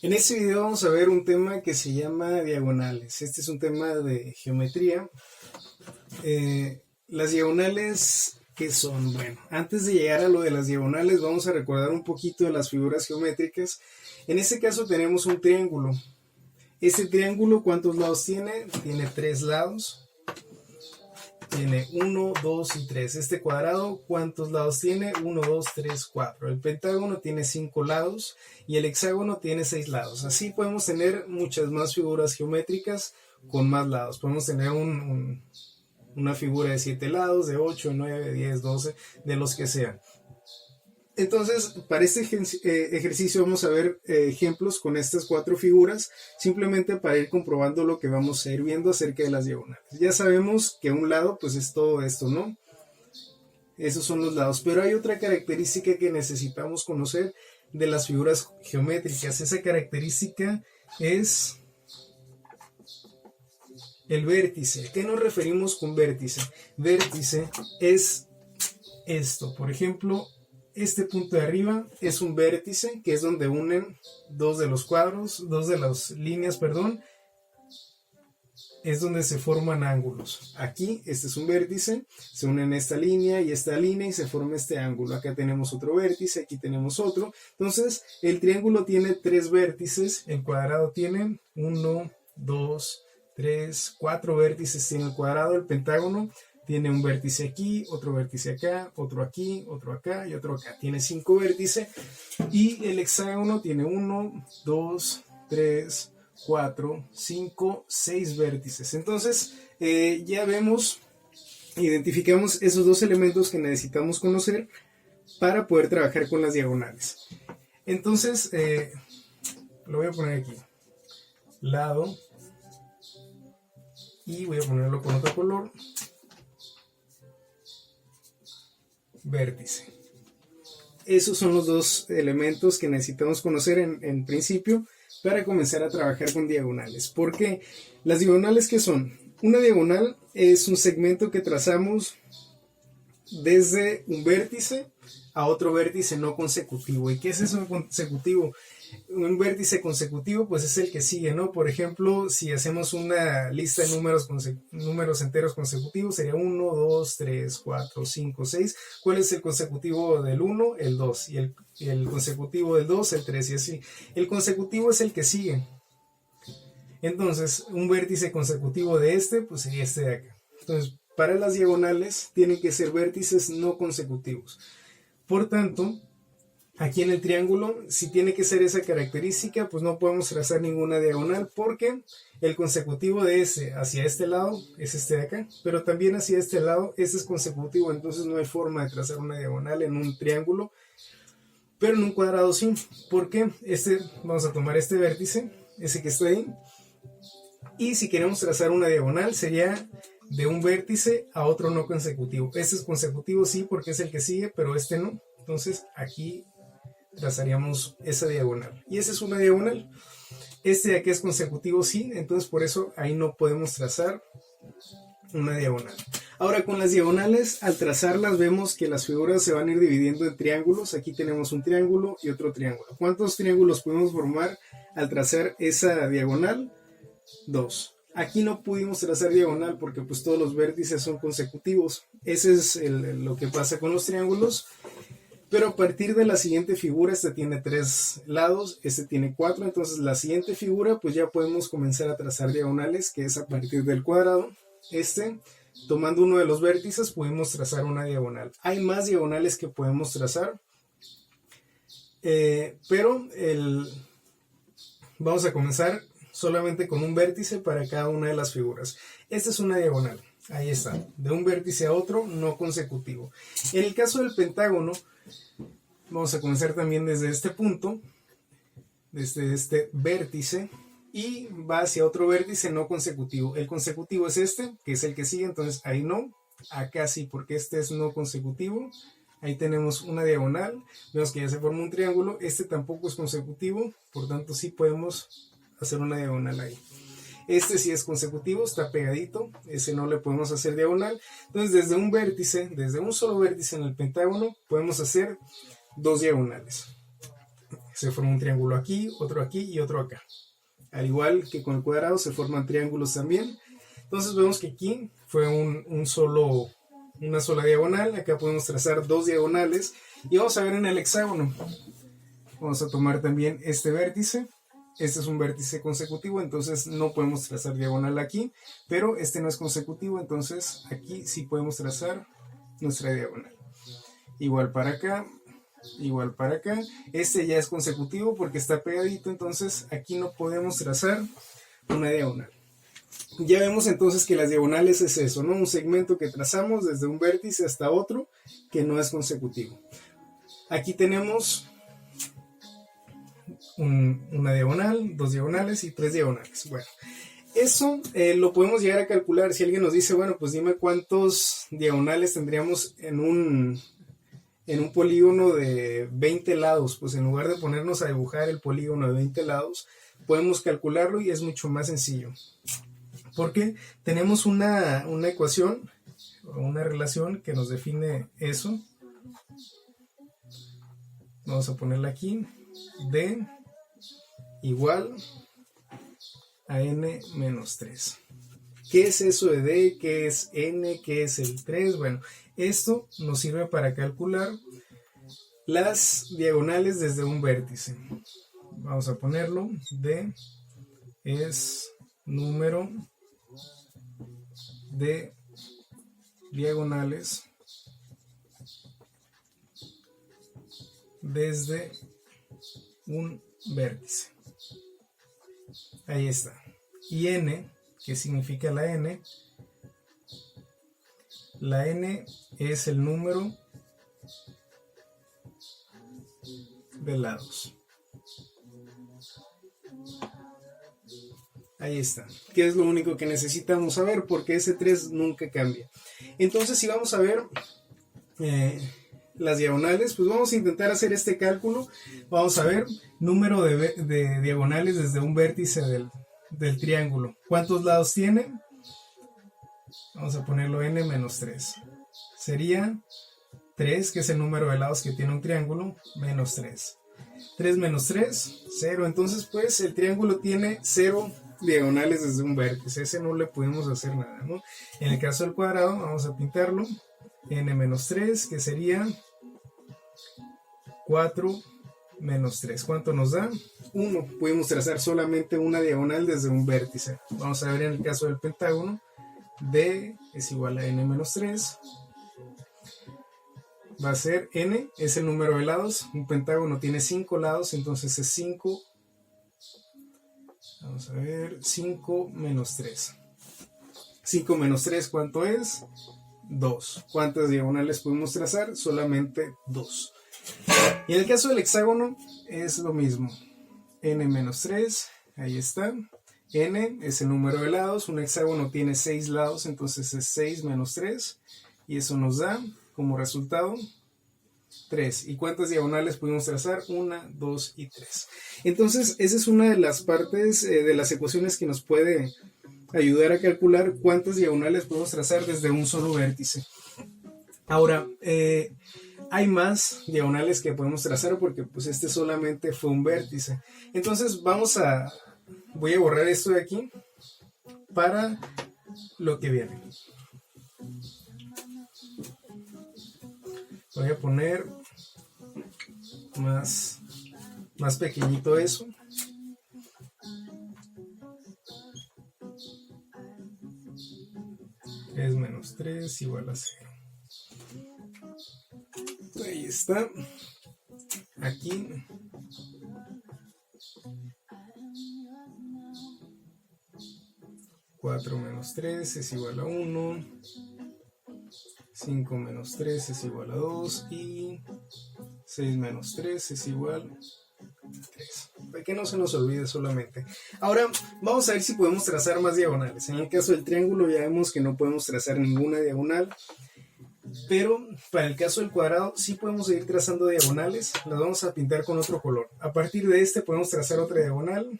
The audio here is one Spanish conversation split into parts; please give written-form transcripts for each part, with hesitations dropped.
En este video vamos a ver un tema que se llama diagonales. Este es un tema de geometría. Las diagonales, ¿qué son? Bueno, antes de llegar a lo de las diagonales vamos a recordar un poquito de las figuras geométricas. En este caso tenemos un triángulo. Este triángulo, ¿cuántos lados tiene? Tiene 3 lados. Tiene 1, 2 y 3. Este cuadrado, ¿cuántos lados tiene? 1, 2, 3, 4. El pentágono tiene 5 lados y el hexágono tiene 6 lados. Así podemos tener muchas más figuras geométricas con más lados. Podemos tener una figura de 7 lados, de 8, 9, 10, 12, de los que sean. Entonces, para este ejercicio vamos a ver ejemplos con estas 4 figuras, simplemente para ir comprobando lo que vamos a ir viendo acerca de las diagonales. Ya sabemos que un lado, pues es todo esto, ¿no? Esos son los lados, pero hay otra característica que necesitamos conocer de las figuras geométricas. Esa característica es el vértice. ¿A qué nos referimos con vértice? Vértice es esto, por ejemplo, este punto de arriba es un vértice, que es donde unen dos de las líneas, perdón, es donde se forman ángulos. Aquí, este es un vértice, se unen esta línea y se forma este ángulo. Acá tenemos otro vértice, aquí tenemos otro. Entonces, el triángulo tiene 3 vértices, el cuadrado tiene 1, 2, 3, 4 vértices tiene el cuadrado, el pentágono tiene un vértice aquí, otro vértice acá, otro aquí, otro acá y otro acá. Tiene 5 vértices y el hexágono tiene 1, 2, 3, 4, 5, 6 vértices. Entonces ya vemos, identificamos esos dos elementos que necesitamos conocer para poder trabajar con las diagonales. Entonces lo voy a poner aquí, lado, y voy a ponerlo con otro color, vértice. Esos son los dos elementos que necesitamos conocer en principio para comenzar a trabajar con diagonales. Porque las diagonales, ¿qué son? Una diagonal es un segmento que trazamos desde un vértice a otro vértice no consecutivo. ¿Y qué es eso consecutivo? Un vértice consecutivo pues es el que sigue, ¿no? Por ejemplo, si hacemos una lista de números enteros consecutivos, sería 1, 2, 3, 4, 5, 6. ¿Cuál es el consecutivo del 1? El 2. Y el consecutivo del 2, el 3, y así. El consecutivo es el que sigue. Entonces, un vértice consecutivo de este, pues sería este de acá. Entonces, para las diagonales tienen que ser vértices no consecutivos. Por tanto, aquí en el triángulo, si tiene que ser esa característica, pues no podemos trazar ninguna diagonal porque el consecutivo de ese hacia este lado es este de acá, pero también hacia este lado este es consecutivo, entonces no hay forma de trazar una diagonal en un triángulo, pero en un cuadrado sí, porque vamos a tomar este vértice, ese que está ahí, y si queremos trazar una diagonal sería de un vértice a otro no consecutivo. Este es consecutivo sí porque es el que sigue, pero este no. Entonces aquí trazaríamos esa diagonal. Y esa es una diagonal. Este de aquí es consecutivo sí, entonces por eso ahí no podemos trazar una diagonal. Ahora con las diagonales, al trazarlas vemos que las figuras se van a ir dividiendo en triángulos. Aquí tenemos un triángulo y otro triángulo. ¿Cuántos triángulos podemos formar al trazar esa diagonal? 2. Aquí no pudimos trazar diagonal porque pues todos los vértices son consecutivos. Ese es lo que pasa con los triángulos. Pero a partir de la siguiente figura, esta tiene 3 lados, este tiene 4, entonces la siguiente figura pues ya podemos comenzar a trazar diagonales, que es a partir del cuadrado. Tomando uno de los vértices podemos trazar una diagonal. Hay más diagonales que podemos trazar, pero vamos a comenzar solamente con un vértice para cada una de las figuras. Esta es una diagonal, ahí está, de un vértice a otro no consecutivo. En el caso del pentágono, vamos a comenzar también desde este punto, desde este vértice, y va hacia otro vértice no consecutivo. El consecutivo es este, que es el que sigue, entonces ahí no, acá sí, porque este es no consecutivo. Ahí tenemos una diagonal, vemos que ya se forma un triángulo, este tampoco es consecutivo, por tanto sí podemos hacer una diagonal ahí. Este sí es consecutivo, está pegadito, ese no le podemos hacer diagonal. Entonces desde un solo vértice en el pentágono podemos hacer 2 diagonales. se forma un triángulo aquí y otro acá. Al igual que con el cuadrado se forman triángulos también. Entonces vemos que aquí fue una sola diagonal. Acá podemos trazar dos diagonales. Y vamos a ver en el hexágono. Vamos a tomar también este vértice. Este es un vértice consecutivo, entonces no podemos trazar diagonal aquí. Pero este no es consecutivo, entonces aquí sí podemos trazar nuestra diagonal. Igual para acá. Igual para acá. Este ya es consecutivo porque está pegadito, entonces aquí no podemos trazar una diagonal. Ya vemos entonces que las diagonales es eso, ¿no? Un segmento que trazamos desde un vértice hasta otro que no es consecutivo. Aquí tenemos una diagonal, dos diagonales y tres diagonales. Bueno, eso lo podemos llegar a calcular. Si alguien nos dice, bueno, pues dime cuántos diagonales tendríamos en un polígono de 20 lados, pues en lugar de ponernos a dibujar el polígono de 20 lados, podemos calcularlo y es mucho más sencillo. Porque tenemos una ecuación o una relación que nos define eso. Vamos a ponerla aquí. D igual a n menos 3. ¿Qué es eso de D? ¿Qué es n? ¿Qué es el 3? Bueno, esto nos sirve para calcular las diagonales desde un vértice. Vamos a ponerlo. D es número de diagonales desde un vértice. Ahí está. Y n, ¿qué significa la n? La n es el número de lados. Ahí está. ¿Qué es lo único que necesitamos saber? Porque ese 3 nunca cambia. Entonces, si vamos a ver las diagonales, pues vamos a intentar hacer este cálculo. Vamos a ver número de diagonales desde un vértice del triángulo. ¿Cuántos lados tiene? Vamos a ponerlo n menos 3. Sería 3, que es el número de lados que tiene un triángulo, menos 3. 3 menos 3, 0. Entonces, pues, el triángulo tiene 0 diagonales desde un vértice. Ese no le pudimos hacer nada, ¿no? En el caso del cuadrado, vamos a pintarlo. N menos 3, que sería 4 menos 3. ¿Cuánto nos da? 1. Pudimos trazar solamente una diagonal desde un vértice. Vamos a ver en el caso del pentágono. D es igual a n menos 3. Va a ser n, es el número de lados. Un pentágono tiene 5 lados, entonces es 5. Vamos a ver, 5 menos 3. 5 menos 3, ¿cuánto es? 2. ¿Cuántas diagonales podemos trazar? Solamente 2. Y en el caso del hexágono es lo mismo. N menos 3, ahí está. N es el número de lados. Un hexágono tiene 6 lados, entonces es 6 menos 3. Y eso nos da como resultado 3. ¿Y cuántas diagonales pudimos trazar? 1, 2 y 3. Entonces, esa es una de las partes de las ecuaciones que nos puede ayudar a calcular cuántas diagonales podemos trazar desde un solo vértice. Ahora, hay más diagonales que podemos trazar porque pues este solamente fue un vértice. Entonces, voy a borrar esto de aquí para lo que viene. Voy a poner más pequeñito eso. Es menos 3 igual a 0. Ahí está. Aquí. Cuatro menos 3 es igual a 1. 5 menos 3 es igual a 2 y 6 menos 3 es igual a 3. Para que no se nos olvide solamente. Ahora vamos a ver si podemos trazar más diagonales. En el caso del triángulo ya vemos que no podemos trazar ninguna diagonal. Pero para el caso del cuadrado sí podemos seguir trazando diagonales. Las vamos a pintar con otro color. A partir de este podemos trazar otra diagonal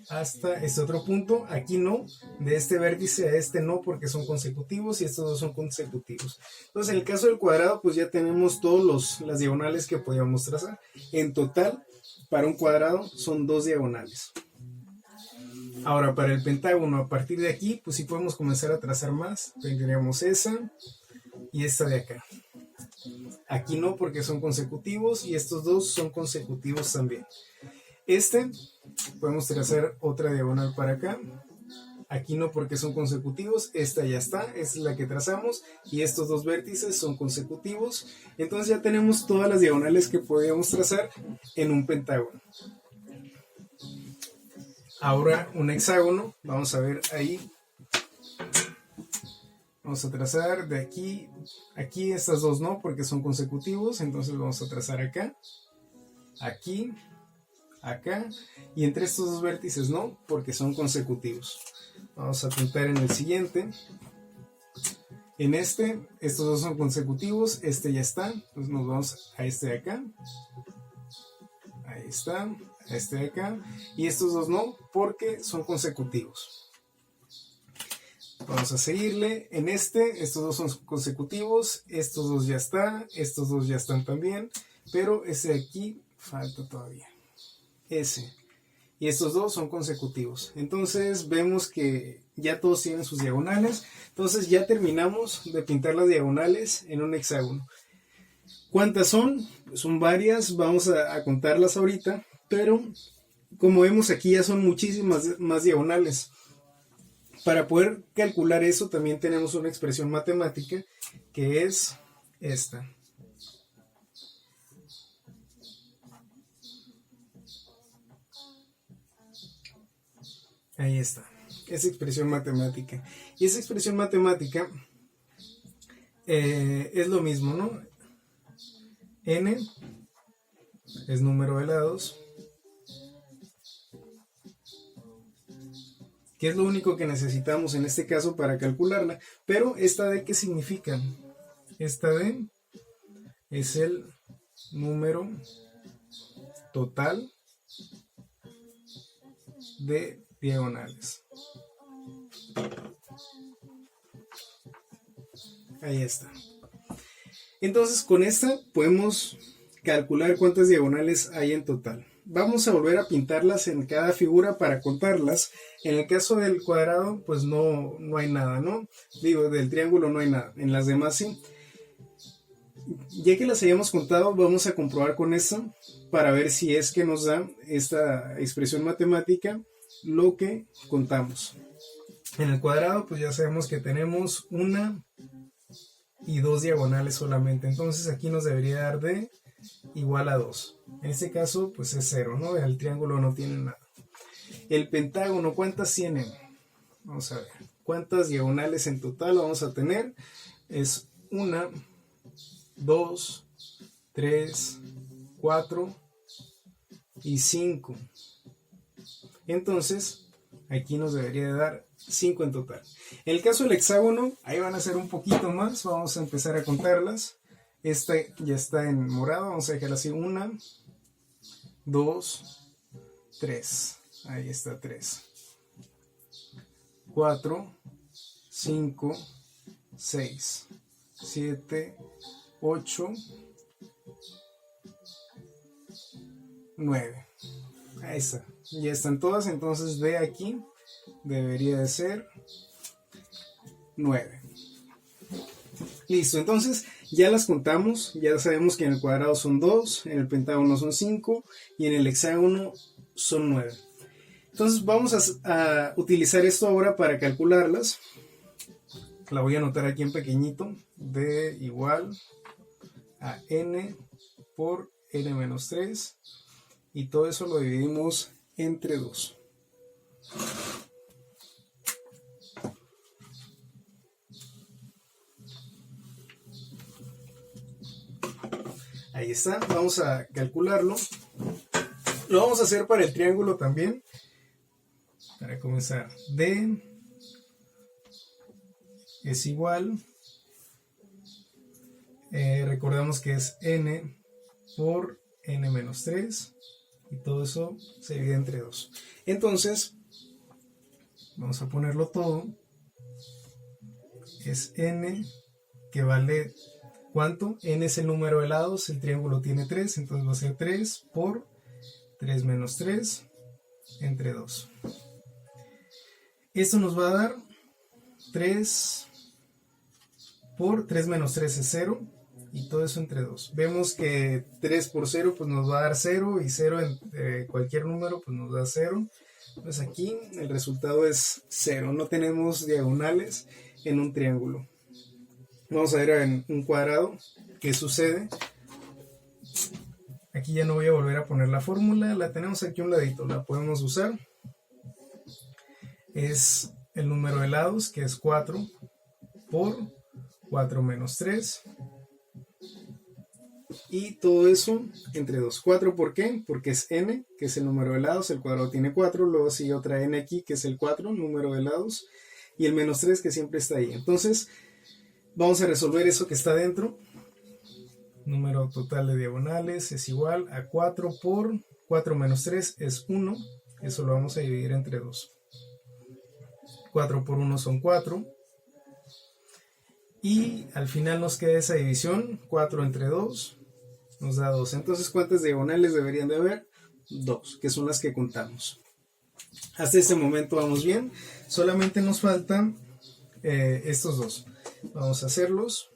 hasta este otro punto. Aquí no, de este vértice a este no, porque son consecutivos y estos dos son consecutivos. Entonces en el caso del cuadrado pues ya tenemos todas las diagonales que podíamos trazar. En total para un cuadrado son 2 diagonales. Ahora para el pentágono, a partir de aquí, pues sí podemos comenzar a trazar más. Tendríamos esa y esta de acá. Aquí no, porque son consecutivos, y estos dos son consecutivos también. Podemos trazar otra diagonal para acá. Aquí no, porque son consecutivos. Esta ya está, esta es la que trazamos, y estos dos vértices son consecutivos. Entonces ya tenemos todas las diagonales que podíamos trazar en un pentágono. Ahora un hexágono, vamos a ver ahí. Vamos a trazar de aquí, aquí estas dos no, porque son consecutivos, entonces vamos a trazar acá, aquí, acá, y entre estos dos vértices no, porque son consecutivos. Vamos a pintar en el siguiente. En estos dos son consecutivos, este ya está, entonces nos vamos a este de acá. Ahí está, a este de acá, y estos dos no, porque son consecutivos. Vamos a seguirle. En estos dos son consecutivos, estos dos ya están, estos dos ya están también, pero ese de aquí falta todavía. Ese. Y estos dos son consecutivos. Entonces vemos que ya todos tienen sus diagonales. Entonces ya terminamos de pintar las diagonales en un hexágono. ¿Cuántas son? Son varias, vamos a contarlas ahorita, pero como vemos aquí ya son muchísimas más diagonales. Para poder calcular eso también tenemos una expresión matemática que es esta. Ahí está, esa expresión matemática. Y esa expresión matemática es lo mismo, ¿no? N es número de lados, que es lo único que necesitamos en este caso para calcularla. Pero esta D, ¿qué significa? Esta D es el número total de diagonales. Ahí está. Entonces con esta podemos calcular cuántas diagonales hay en total. Vamos a volver a pintarlas en cada figura para contarlas. En el caso del cuadrado, pues no hay nada, ¿no? Digo, del triángulo no hay nada. En las demás sí. Ya que las hayamos contado, vamos a comprobar con esto para ver si es que nos da esta expresión matemática lo que contamos. En el cuadrado, pues ya sabemos que tenemos una y dos diagonales solamente. Entonces aquí nos debería dar D igual a 2. En este caso, pues es 0, ¿no? El triángulo no tiene nada. El pentágono, ¿cuántas tiene? Vamos a ver. ¿Cuántas diagonales en total vamos a tener? Es 1, 2, 3, 4 y 5. Entonces, aquí nos debería dar 5 en total. En el caso del hexágono, ahí van a ser un poquito más. Vamos a empezar a contarlas. Esta ya está en morado. Vamos a dejarla así. 1, 2, 3. Ahí está 3. 4, 5, 6, 7, 8, 9. Ahí está. Ya están todas. Entonces de aquí debería de ser 9. Listo. Entonces ya las contamos. Ya sabemos que en el cuadrado son 2, en el pentágono son 5 y en el hexágono son 9. Entonces vamos a utilizar esto ahora para calcularlas. La voy a anotar aquí en pequeñito. D igual a n por n menos 3. Y todo eso lo dividimos entre 2. Ahí está. Vamos a calcularlo. Lo vamos a hacer para el triángulo también. Para comenzar, D es igual, recordamos que es n por n menos 3 y todo eso se divide entre 2. Entonces, vamos a ponerlo todo. Es n que vale, ¿cuánto? N es el número de lados, el triángulo tiene 3, entonces va a ser 3 por 3 menos 3 entre 2. Esto nos va a dar 3 por 3 menos 3 es 0 y todo eso entre 2. Vemos que 3 por 0 pues nos va a dar 0 y 0 en cualquier número pues nos da 0. Pues aquí el resultado es 0. No tenemos diagonales en un triángulo. Vamos a ver en un cuadrado qué sucede. Aquí ya no voy a volver a poner la fórmula, la tenemos aquí a un ladito, la podemos usar. Es el número de lados, que es 4 por 4 menos 3. Y todo eso entre 2. 4 ¿por qué? Porque es n, que es el número de lados, el cuadrado tiene 4, luego sigue otra n aquí, que es el 4, número de lados, y el menos 3 que siempre está ahí. Entonces, vamos a resolver eso que está dentro. Número total de diagonales es igual a 4 por 4 menos 3 es 1. Eso lo vamos a dividir entre 2. 4 por 1 son 4. Y al final nos queda esa división. 4 entre 2 nos da 2. Entonces, ¿cuántas diagonales deberían de haber? 2, que son las que contamos. Hasta este momento vamos bien. Solamente nos faltan estos dos. Vamos a hacerlos.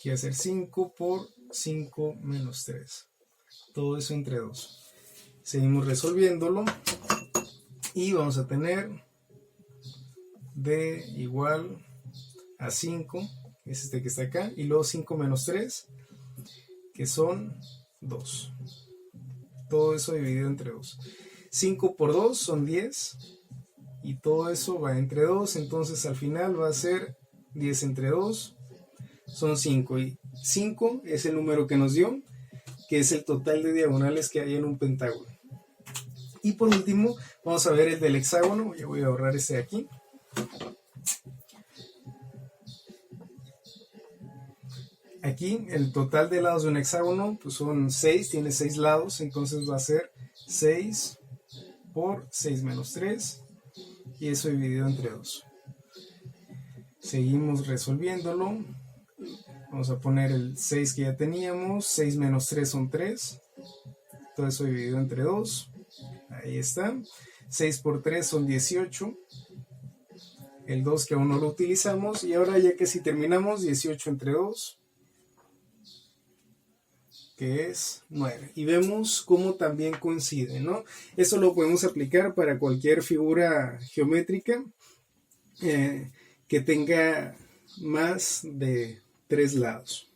Quiero hacer 5 por 5 menos 3. Todo eso entre 2. Seguimos resolviéndolo. Y vamos a tener d igual a 5. Es este que está acá. Y luego 5 menos 3. Que son 2. Todo eso dividido entre 2. 5 por 2 son 10. Y todo eso va entre 2. Entonces al final va a ser 10 entre 2. Son 5 y 5 es el número que nos dio, que es el total de diagonales que hay en un pentágono. Y por último vamos a ver el del hexágono. Ya voy a borrar este de aquí. Aquí el total de lados de un hexágono pues son 6, tiene 6 lados, entonces va a ser 6 por 6 menos 3 y eso dividido entre 2. Seguimos resolviéndolo. Vamos a poner el 6 que ya teníamos. 6 menos 3 son 3. Todo eso dividido entre 2. Ahí está. 6 por 3 son 18. El 2 que aún no lo utilizamos. Y ahora ya que si terminamos, 18 entre 2. Que es 9. Y vemos cómo también coincide, ¿no? Esto lo podemos aplicar para cualquier figura geométrica que tenga más de 3 lados.